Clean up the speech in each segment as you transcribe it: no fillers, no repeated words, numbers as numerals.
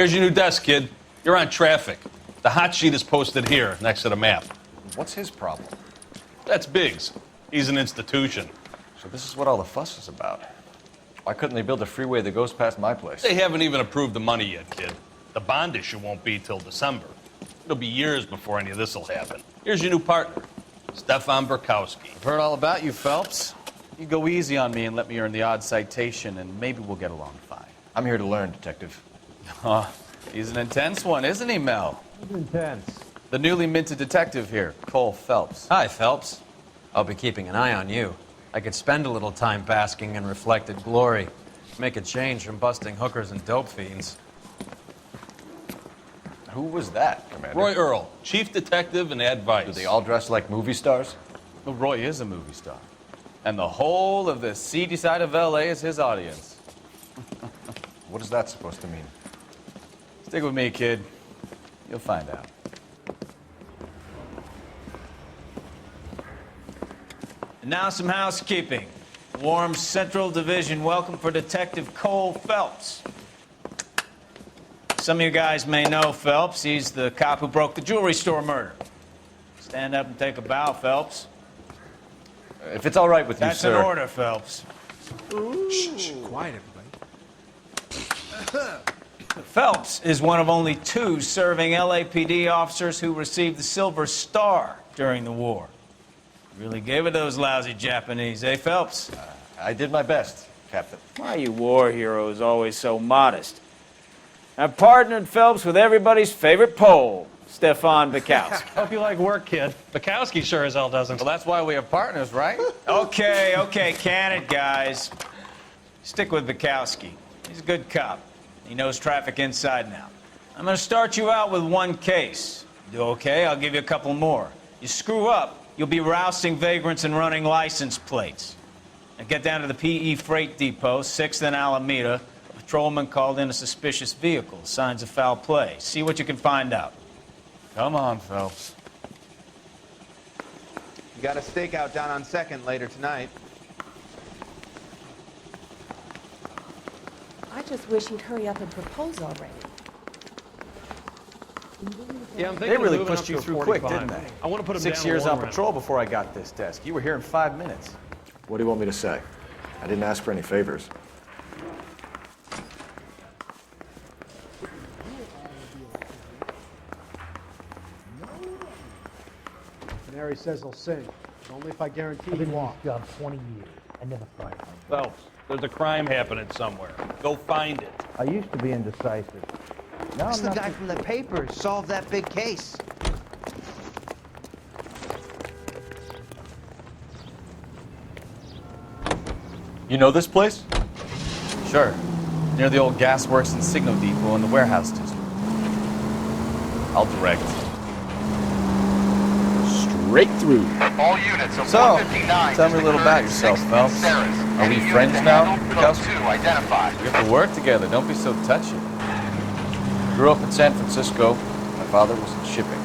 Here's your new desk, kid. You're on traffic. The hot sheet is posted here, next to the map. What's his problem? That's Biggs. He's an institution. So this is what all the fuss is about. Why couldn't they build a freeway that goes past my place? They haven't even approved the money yet, kid. The bond issue won't be till December. It'll be years before any of this will happen. Here's your new partner, Stefan Burkowski. I've heard all about you, Phelps. You go easy on me and let me earn the odd citation, and maybe we'll get along fine. I'm here to learn, Detective. He's an intense one, isn't he, Mel? He's intense. The newly minted detective here, Cole Phelps. Hi, Phelps. I'll be keeping an eye on you. I could spend a little time basking in reflected glory. Make a change from busting hookers and dope fiends. Who was that, Commander? Roy Earl, chief detective and advice. Do they all dress like movie stars? Well, Roy is a movie star. And the whole of the seedy side of L.A. is his audience. What is that supposed to mean? Stick with me, kid. You'll find out. And now some housekeeping. Warm Central Division welcome for Detective Cole Phelps. Some of you guys may know Phelps. He's the cop who broke the jewelry store murder. Stand up and take a bow, Phelps. If it's all right with you, That's sir. an order, Phelps. Shh, quiet, everybody. Phelps is one of only 2 serving LAPD officers who received the Silver Star during the war. Really gave it those lousy Japanese, eh, Phelps? I did my best, Captain. Why are you war heroes always so modest? I've partnered Phelps with everybody's favorite Pole, Stefan Burkowski. Hope you like work, kid. Bukowski sure as hell doesn't. Well, that's why we have partners, right? Okay, can it, guys. Stick with Bukowski. He's a good cop. He knows traffic inside and out. I'm going to start you out with 1 case. Do okay? I'll give you a couple more. You screw up, you'll be rousting vagrants and running license plates. Now get down to the PE Freight Depot, 6th and Alameda. A patrolman called in a suspicious vehicle. Signs of foul play. See what you can find out. Come on, Phelps. You got a stakeout down on 2nd later tonight. I just wish he'd hurry up and propose already. Yeah, I'm thinking They of really moving pushed up you to a through quick, 45. didn't they? I want to put him 6 down years a on long patrol before I got this desk. You were here in 5 minutes. What do you want me to say? I didn't ask for any favors. Mary says he'll sing. Only if I guarantee he walk. job 20 years. I never fired him. Phelps, there's a crime happening somewhere. Go find it. I used to be indecisive. Now That's I'm the not guy from the paper. Solved that big case. You know this place? Sure. Near the old gasworks and signal depot in the warehouse district. I'll direct. Straight through. All units of So, 459. tell me a little about yourself, Phelps. Are we friends now, Burkowski? Identified. We have to work together. Don't be so touchy. Grew up in San Francisco. My father was in shipping.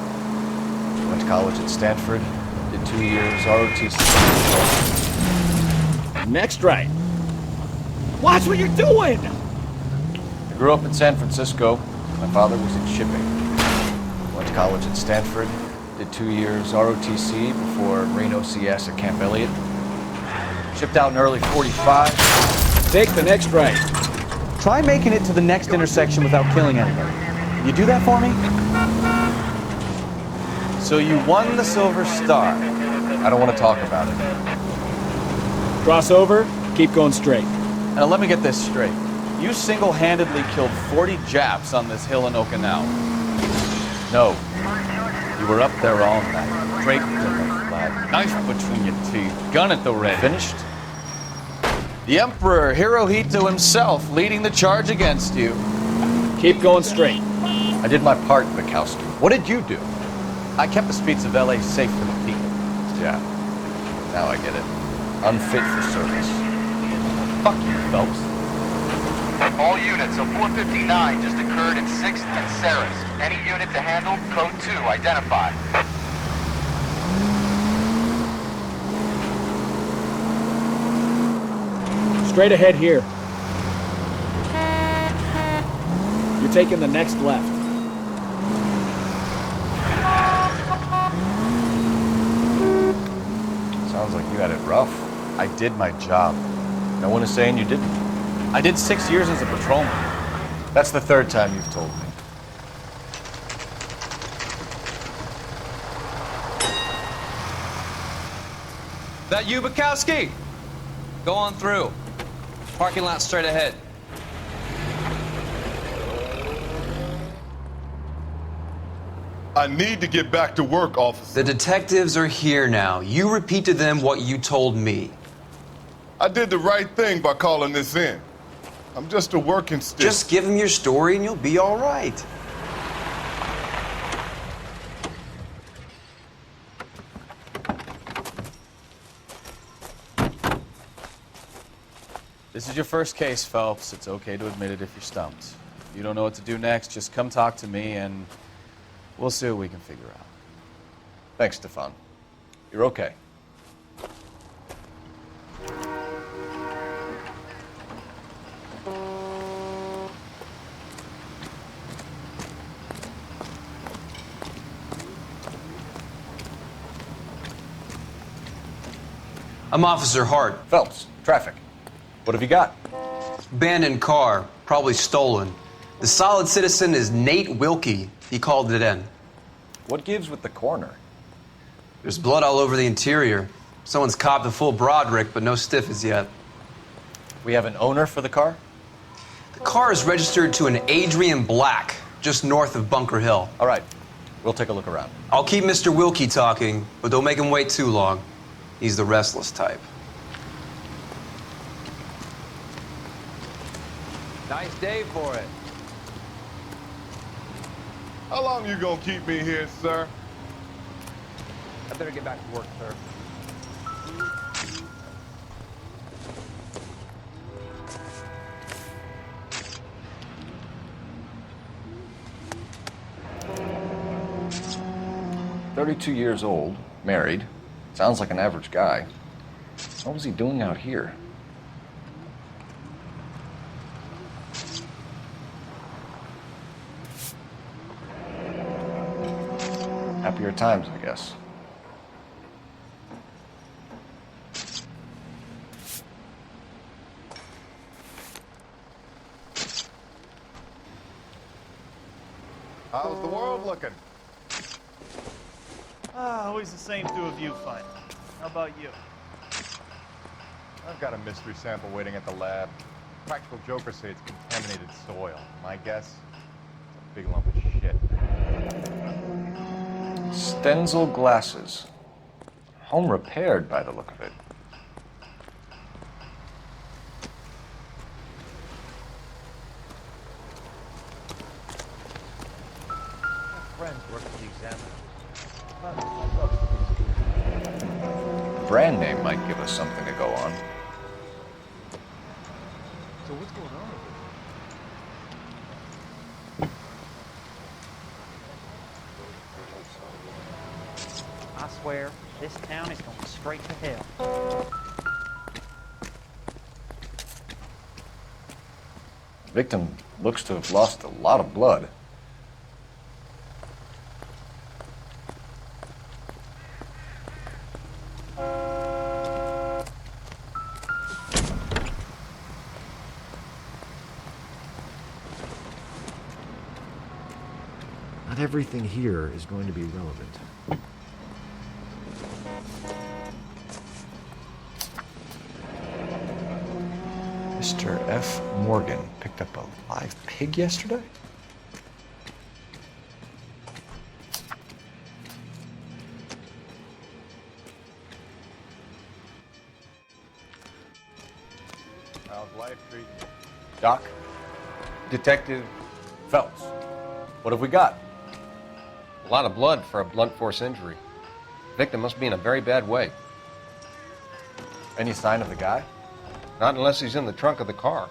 Went to college at Stanford. Did 2 years ROTC. Next right. Watch what you're doing! I grew up in San Francisco. My father was in shipping. Went to college at Stanford. Did 2 years ROTC before Reno CS at Camp Elliott. Shipped out in early 45. Take the next right. Try making it to the next intersection without killing anybody. Can you do that for me? So you won the Silver Star. I don't want to talk about it. Cross over, keep going straight. Now let me get this straight. You single-handedly killed 40 Japs on this hill in Okinawa. No. You were up there all night, draped in the flag, knife between your teeth, gun at the ready. Finished? The Emperor Hirohito himself leading the charge against you. Keep going straight. I did my part, Bukowski. What did you do? I kept the streets of LA safe for the people. Yeah. Now I get it. Unfit for service. Fuck you, Phelps. All units of 459 just occurred in 6th and Saris. Any unit to handle, code 2 identified. Straight ahead here. You're taking the next left. Sounds like you had it rough. I did my job. No one is saying you didn't. I did 6 years as a patrolman. That's the third time you've told me. That you, Bukowski? Go on through. Parking lot straight ahead. I need to get back to work, officer. The detectives are here now. You repeat to them what you told me. I did the right thing by calling this in. I'm just a working stick. Just give them your story and you'll be all right. This is your first case, Phelps. It's okay to admit it if you're stumped. If you don't know what to do next, just come talk to me and we'll see what we can figure out. Thanks, Stefan. You're okay. I'm Officer Hart. Phelps, traffic. What have you got? Abandoned car, probably stolen. The solid citizen is Nate Wilkie. He called it in. What gives with the coroner? There's blood all over the interior. Someone's copped a full Broderick, but no stiff as yet. We have an owner for the car? The car is registered to an Adrian Black, just north of Bunker Hill. All right, we'll take a look around. I'll keep Mr. Wilkie talking, but don't make him wait too long. He's the restless type. Nice day for it. How long you gonna keep me here, sir? I better get back to work, sir. "32 years old, married. Sounds like an average guy. What was he doing out here?" Happier times, I guess. How's the world looking? Always the same two of you fighting. How about you? I've got a mystery sample waiting at the lab. Practical jokers say it's contaminated soil. My guess? It's a big lump of shit. Stenzel glasses. Home repaired by the look of it. Friends work for the examiner. Brand name might give us something to go on. So what's going on with this? I swear, this town is going straight to hell. The victim looks to have lost a lot of blood. Not everything here is going to be relevant. Mr. F. Morgan picked up a live pig yesterday? How's life treating you? Doc? Detective Phelps. What have we got? A lot of blood for a blunt force injury. Victim must be in a very bad way. Any sign of the guy? Not unless he's in the trunk of the car.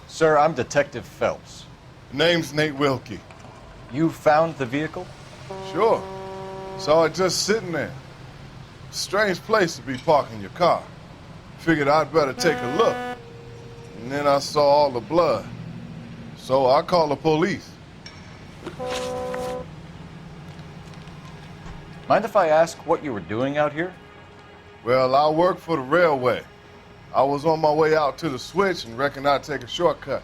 Sir, I'm Detective Phelps. Name's Nate Wilkie. You found the vehicle? Sure. Saw it just sitting there. Strange place to be parking your car. Figured I'd better take a look. And then I saw all the blood. So I called the police. Mind if I ask what you were doing out here? Well, I work for the railway. I was on my way out to the switch and reckoned I'd take a shortcut.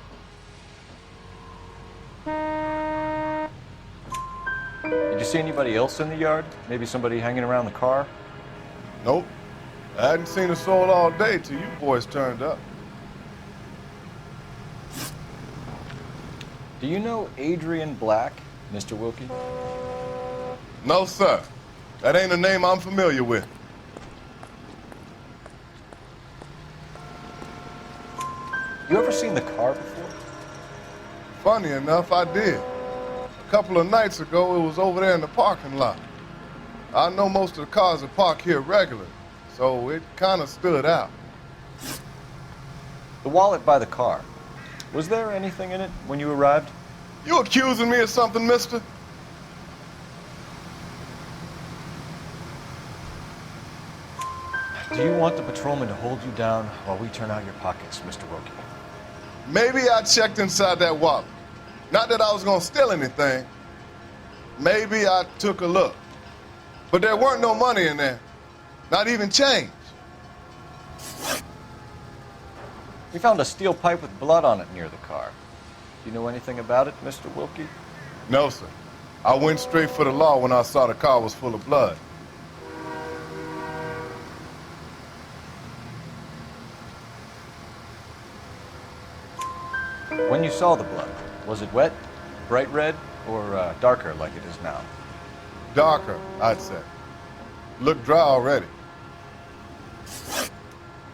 Did you see anybody else in the yard? Maybe somebody hanging around the car? Nope. I hadn't seen a soul all day till you boys turned up. Do you know Adrian Black, Mr. Wilkie? No, sir. That ain't a name I'm familiar with. You ever seen the car before? Funny enough, I did. A couple of nights ago, it was over there in the parking lot. I know most of the cars are parked here regularly, so it kind of stood out. The wallet by the car. Was there anything in it when you arrived? You accusing me of something, mister? Do you want the patrolman to hold you down while we turn out your pockets, Mr. Wilkie? Maybe I checked inside that wallet. Not that I was gonna steal anything. Maybe I took a look. But there weren't no money in there. Not even change. We found a steel pipe with blood on it near the car. Do you know anything about it, Mr. Wilkie? No, sir. I went straight for the law when I saw the car was full of blood. When you saw the blood, was it wet, bright red, or darker like it is now? Darker, I'd say. Looked dry already.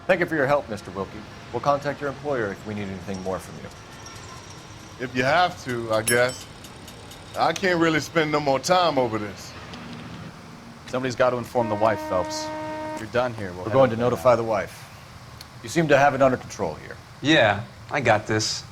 Thank you for your help, Mr. Wilkie. We'll contact your employer if we need anything more from you. If you have to, I guess. I can't really spend no more time over this. Somebody's got to inform the wife, Phelps. If you're done here, We're going to notify the wife. You seem to have it under control here. Yeah, I got this.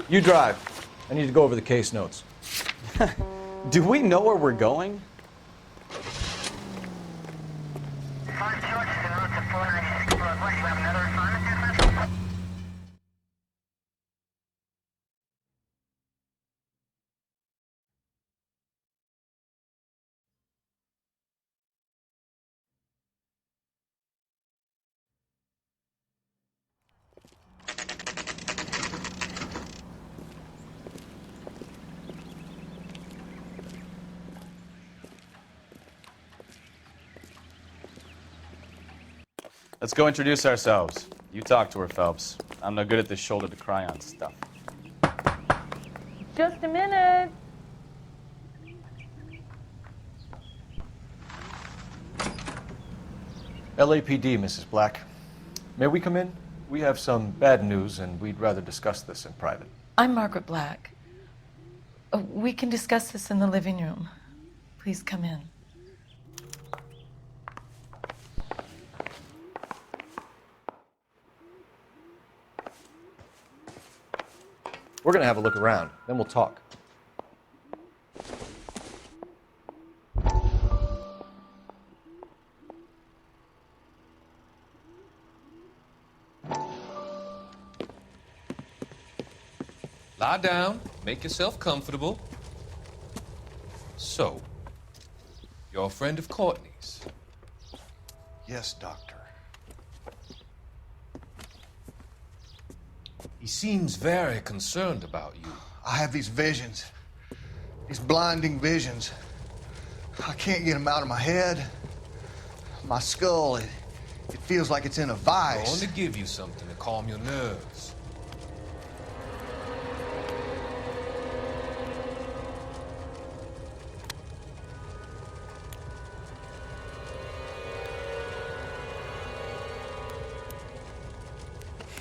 You drive. I need to go over the case notes. Do we know where we're going? Let's go introduce ourselves. You talk to her, Phelps. I'm no good at this shoulder to cry on stuff. Just a minute. LAPD, Mrs. Black. May we come in? We have some bad news, and we'd rather discuss this in private. I'm Margaret Black. We can discuss this in the living room. Please come in. We're going to have a look around, then we'll talk. Lie down, make yourself comfortable. So, you're a friend of Courtney's? Yes, Doctor. He seems very concerned about you. I have these visions. These blinding visions. I can't get them out of my head. My skull, it feels like it's in a I vice. want to give you something to calm your nerves.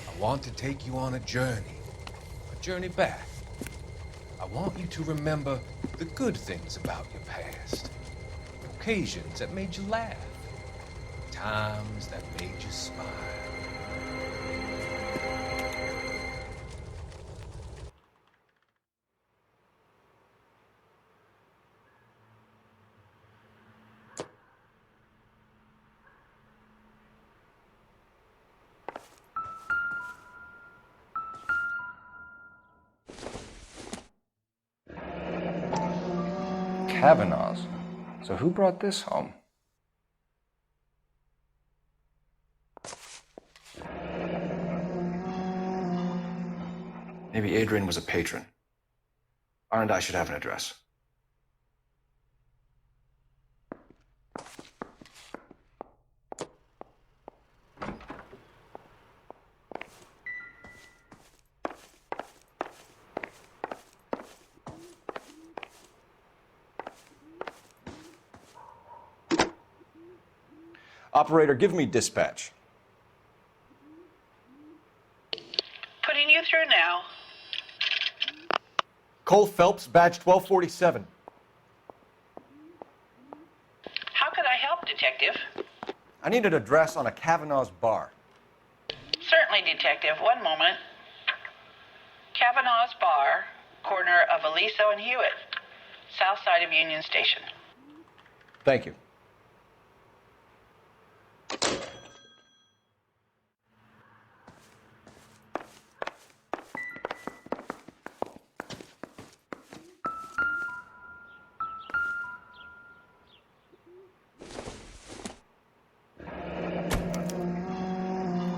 I want to take you on a journey back. I want you to remember the good things about your past. Occasions that made you laugh. Times that made you smile. Kavanaugh's. So who brought this home? Maybe Adrian was a patron. R and I should have an address. Operator, give me dispatch. Putting you through now. Cole Phelps, badge 1247. How could I help, Detective? I need an address on a Kavanaugh's bar. Certainly, Detective. One moment. Kavanaugh's Bar, corner of Aliso and Hewitt, south side of Union Station. Thank you.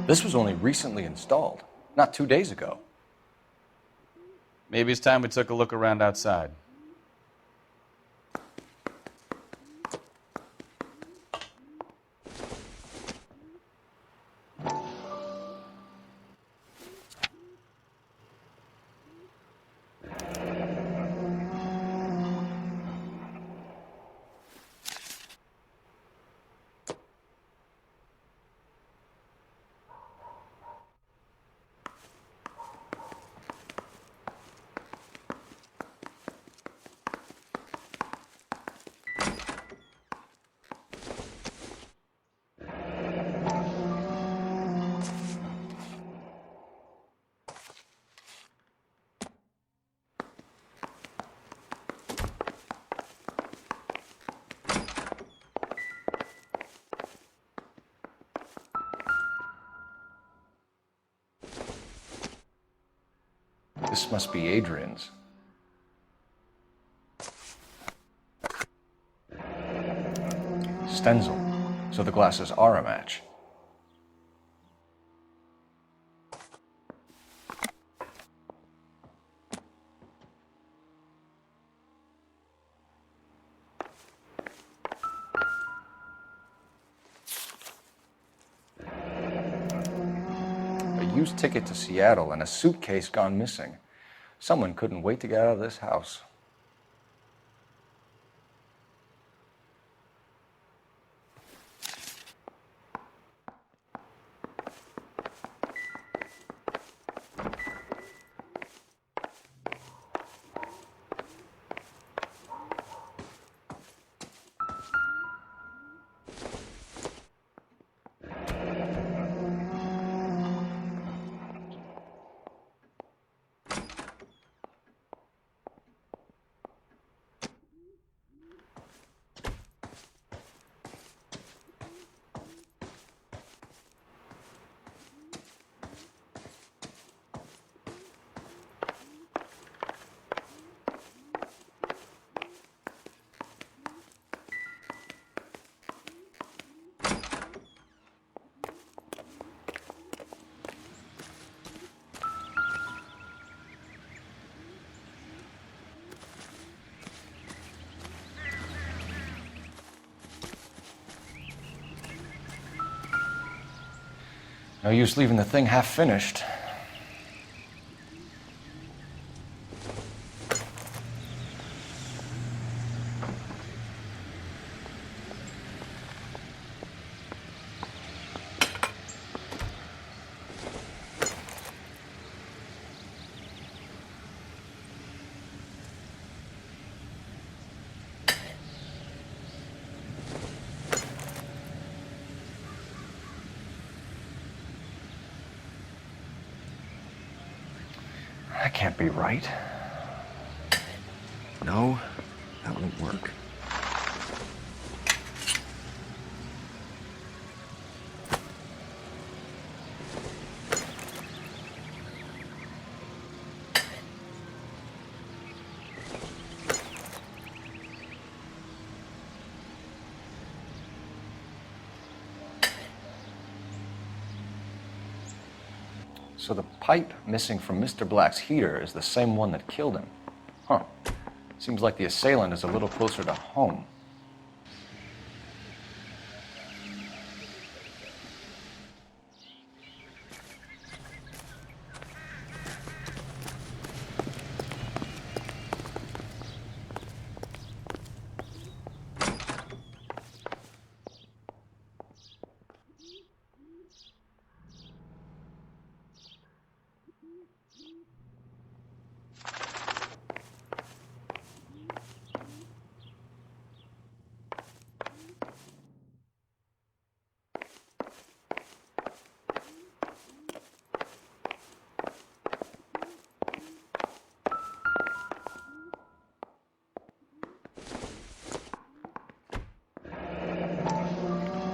This was only recently installed, not 2 days ago. Maybe it's time we took a look around outside. This must be Adrian's. Stenzel. So the glasses are a match. A used ticket to Seattle and a suitcase gone missing. Someone couldn't wait to get out of this house. No use leaving the thing half finished. That can't be right. No, that won't work. So the pipe missing from Mr. Black's heater is the same one that killed him. Huh. Seems like the assailant is a little closer to home.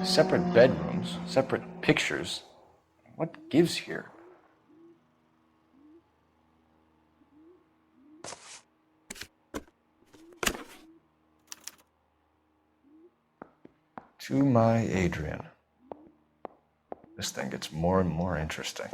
Separate bedrooms, separate pictures. What gives here? To my Adrian. This thing gets more and more interesting.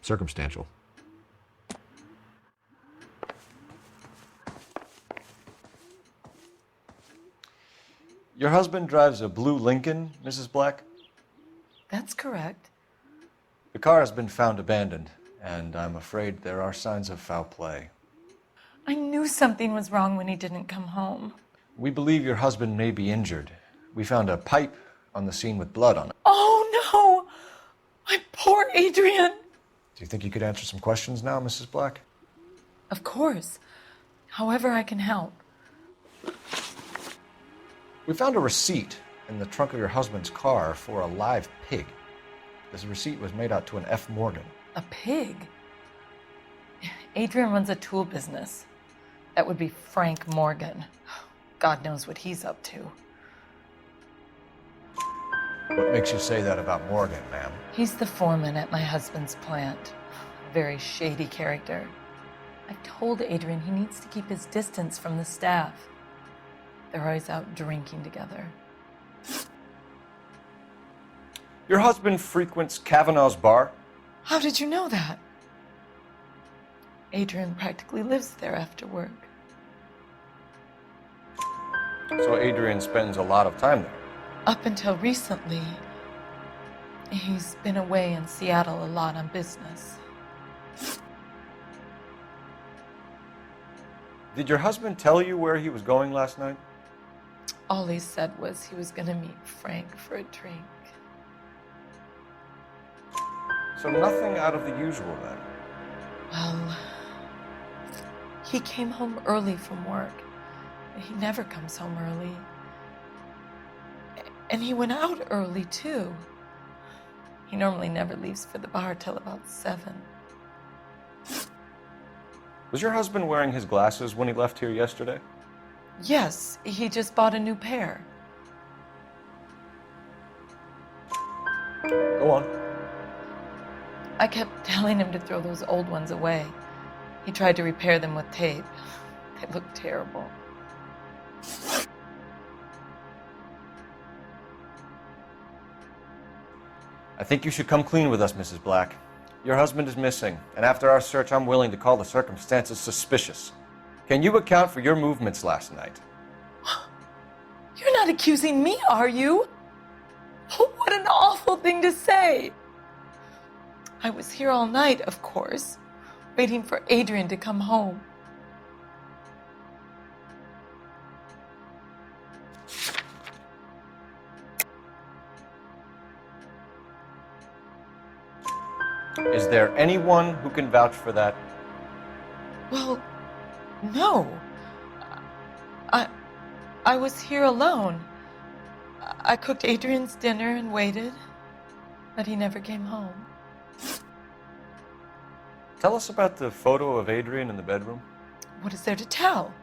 Circumstantial. Your husband drives a blue Lincoln, Mrs. Black? That's correct. The car has been found abandoned, and I'm afraid there are signs of foul play. I knew something was wrong when he didn't come home. We believe your husband may be injured. We found a pipe on the scene with blood on it. Oh no! My poor Adrian! Do you think you could answer some questions now, Mrs. Black? Of course. However I can help. We found a receipt in the trunk of your husband's car for a live pig. This receipt was made out to an F. Morgan. A pig? Adrian runs a tool business. That would be Frank Morgan. God knows what he's up to. What makes you say that about Morgan, ma'am? He's the foreman at my husband's plant. A very shady character. I've told Adrian he needs to keep his distance from the staff. They're always out drinking together. Your husband frequents Kavanaugh's bar? How did you know that? Adrian practically lives there after work. So Adrian spends a lot of time there? Up until recently, he's been away in Seattle a lot on business. Did your husband tell you where he was going last night? All he said was he was going to meet Frank for a drink. So nothing out of the usual then? Well, he came home early from work. He never comes home early. And he went out early, too. He normally never leaves for the bar till about 7. Was your husband wearing his glasses when he left here yesterday? Yes, he just bought a new pair. Go on. I kept telling him to throw those old ones away. He tried to repair them with tape. They looked terrible. I think you should come clean with us, Mrs. Black. Your husband is missing, and after our search, I'm willing to call the circumstances suspicious. Can you account for your movements last night? You're not accusing me, are you? Oh, what an awful thing to say. I was here all night, of course. waiting for Adrian to come home. Is there anyone who can vouch for that? Well, no. I was here alone. I cooked Adrian's dinner and waited, but he never came home. Tell us about the photo of Adrian in the bedroom. What is there to tell?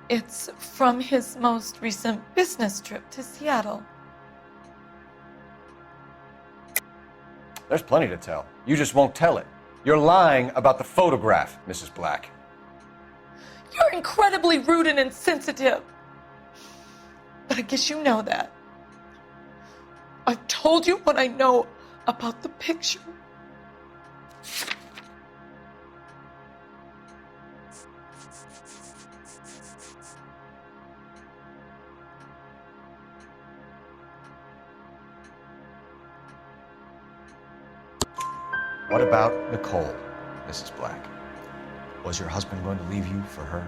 It's from his most recent business trip to Seattle. There's plenty to tell. You just won't tell it. You're lying about the photograph, Mrs. Black. You're incredibly rude and insensitive. But I guess you know that. I've told you what I know about the picture. What about Nicole, Mrs. Black? Was your husband going to leave you for her?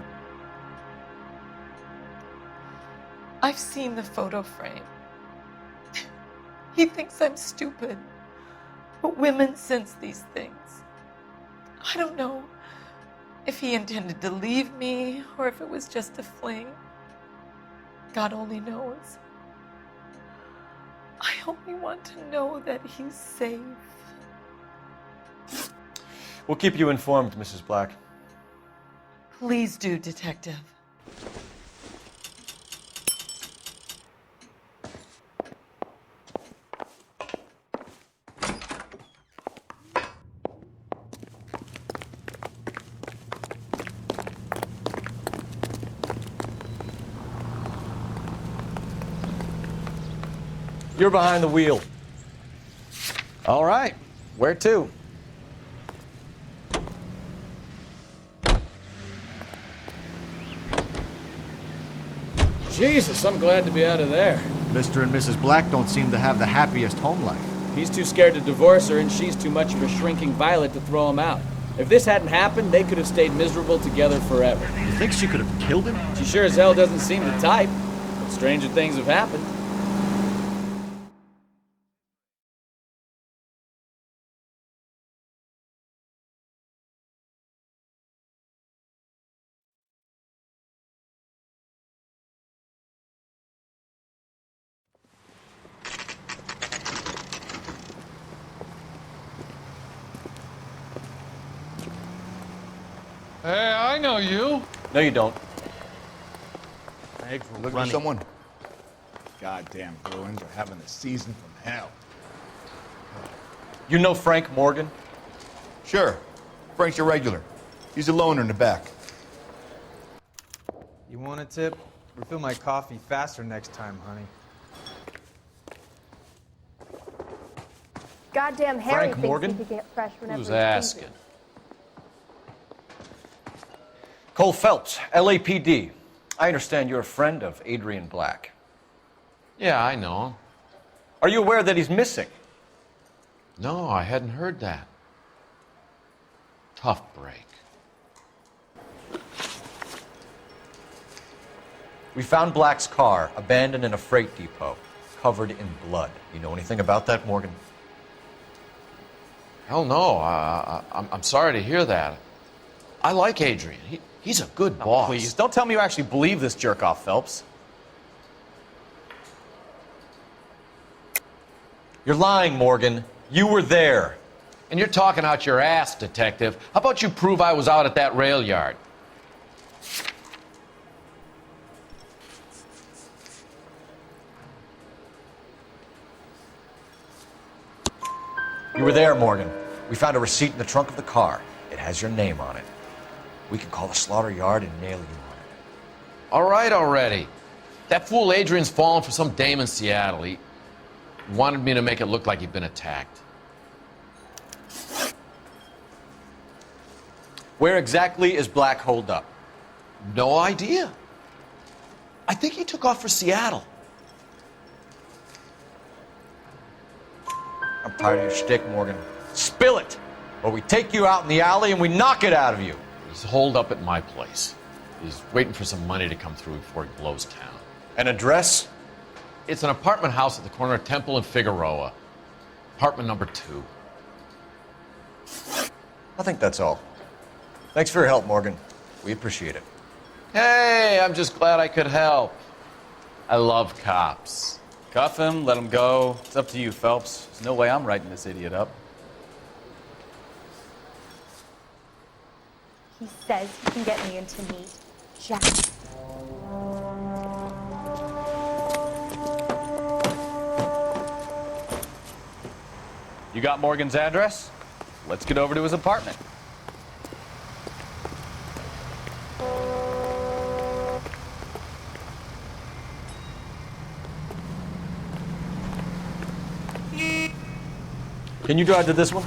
I've seen the photo frame. He thinks I'm stupid. But women sense these things. I don't know if he intended to leave me or if it was just a fling. God only knows. I only want to know that he's safe. We'll keep you informed, Mrs. Black. Please do, Detective. You're behind the wheel. All right. Where to? Jesus, I'm glad to be out of there. Mr. and Mrs. Black don't seem to have the happiest home life. He's too scared to divorce her, and she's too much of a shrinking violet to throw him out. If this hadn't happened, they could have stayed miserable together forever. You think she could have killed him? She sure as hell doesn't seem the type. But stranger things have happened. Hey, I know you. No, you don't. Eggs were looking for someone. Goddamn Bruins are having a season from hell. You know Frank Morgan? Sure. Frank's a regular. He's a loner in the back. You want a tip? Refill my coffee faster next time, honey. Goddamn Harry Frank thinks Morgan? he could get fresh whenever Who's he's asking? hungry. Cole Phelps, LAPD. I understand you're a friend of Adrian Black. Yeah, I know him. Are you aware that he's missing? No, I hadn't heard that. Tough break. We found Black's car abandoned in a freight depot, covered in blood. You know anything about that, Morgan? Hell no. I'm sorry to hear that. I like Adrian. He's a good boss. Please, don't tell me you actually believe this jerk-off, Phelps. You're lying, Morgan. You were there. And you're talking out your ass, detective. How about you prove I was out at that rail yard? You were there, Morgan. We found a receipt in the trunk of the car. It has your name on it. We can call the slaughter yard and nail you on it. All right already. That fool Adrian's fallen for some dame in Seattle. He wanted me to make it look like he'd been attacked. Where exactly is Black holed up? No idea. I think he took off for Seattle. I'm tired of your shtick, Morgan. Spill it! or we take you out in the alley and we knock it out of you. He's holed up at my place. He's waiting for some money to come through before he blows town. An address? It's an apartment house at the corner of Temple and Figueroa. Apartment number 2. I think that's all. Thanks for your help, Morgan. We appreciate it. Hey, I'm just glad I could help. I love cops. Cuff him, let him go. It's up to you, Phelps. There's no way I'm writing this idiot up. He says he can get me into meet Jack. You got Morgan's address? Let's get over to his apartment. Can you drive to this one?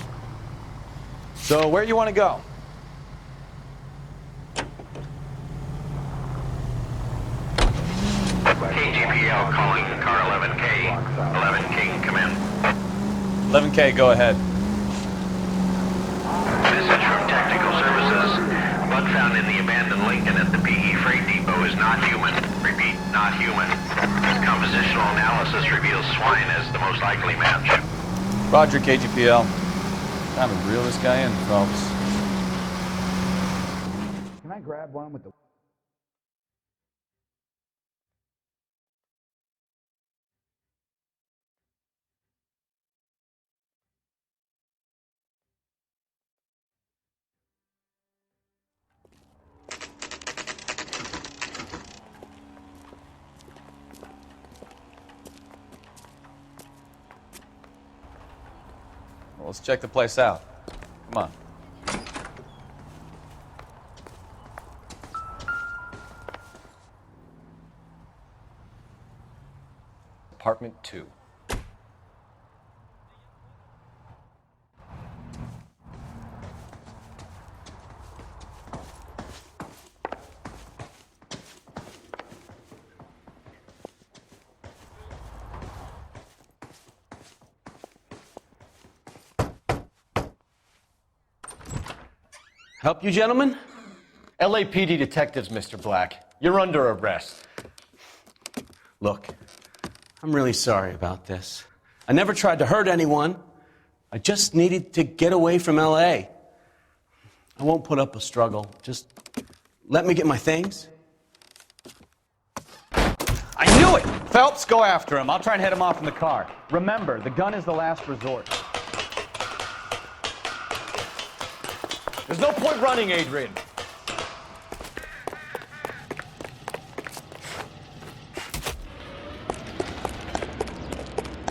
So, where you want to go? KGPL calling car 11K. 11K, come in. 11K, go ahead. Message from Technical Services. Blood found in the abandoned Lincoln at the PE Freight Depot is not human. Repeat, not human. Compositional analysis reveals swine as the most likely match. Roger, KGPL. Time to reel this guy in, Phelps. Can I grab one with the... Well, let's check the place out. Come on. Apartment 2. Help you, gentlemen? LAPD detectives, Mr. Black. You're under arrest. Look, I'm really sorry about this. I never tried to hurt anyone. I just needed to get away from LA. I won't put up a struggle. Just let me get my things. I knew it! Phelps, go after him. I'll try and head him off in the car. Remember, the gun is the last resort. There's no point running, Adrian.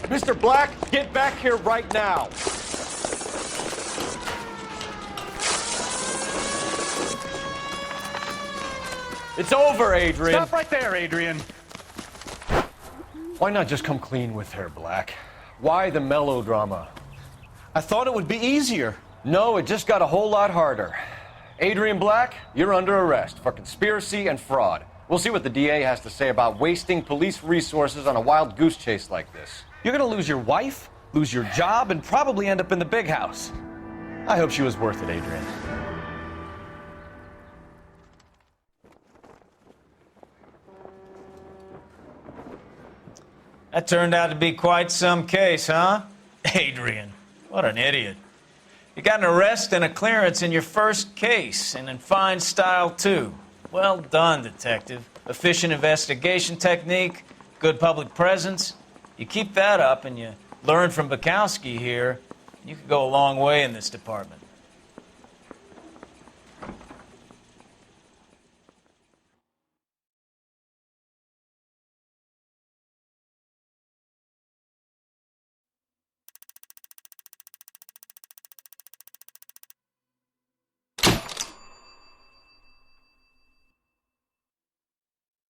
Mr. Black, get back here right now. It's over, Adrian. Stop right there, Adrian. Why not just come clean with her, Black? Why the melodrama? I thought it would be easier. No, it just got a whole lot harder. Adrian Black, you're under arrest for conspiracy and fraud. We'll see what the DA has to say about wasting police resources on a wild goose chase like this. You're gonna lose your wife, lose your job, and probably end up in the big house. I hope she was worth it, Adrian. That turned out to be quite some case, huh? Adrian, what an idiot. You got an arrest and a clearance in your first case, and in fine style, too. Well done, detective. Efficient investigation technique, good public presence. You keep that up and you learn from Bukowski here, you could go a long way in this department.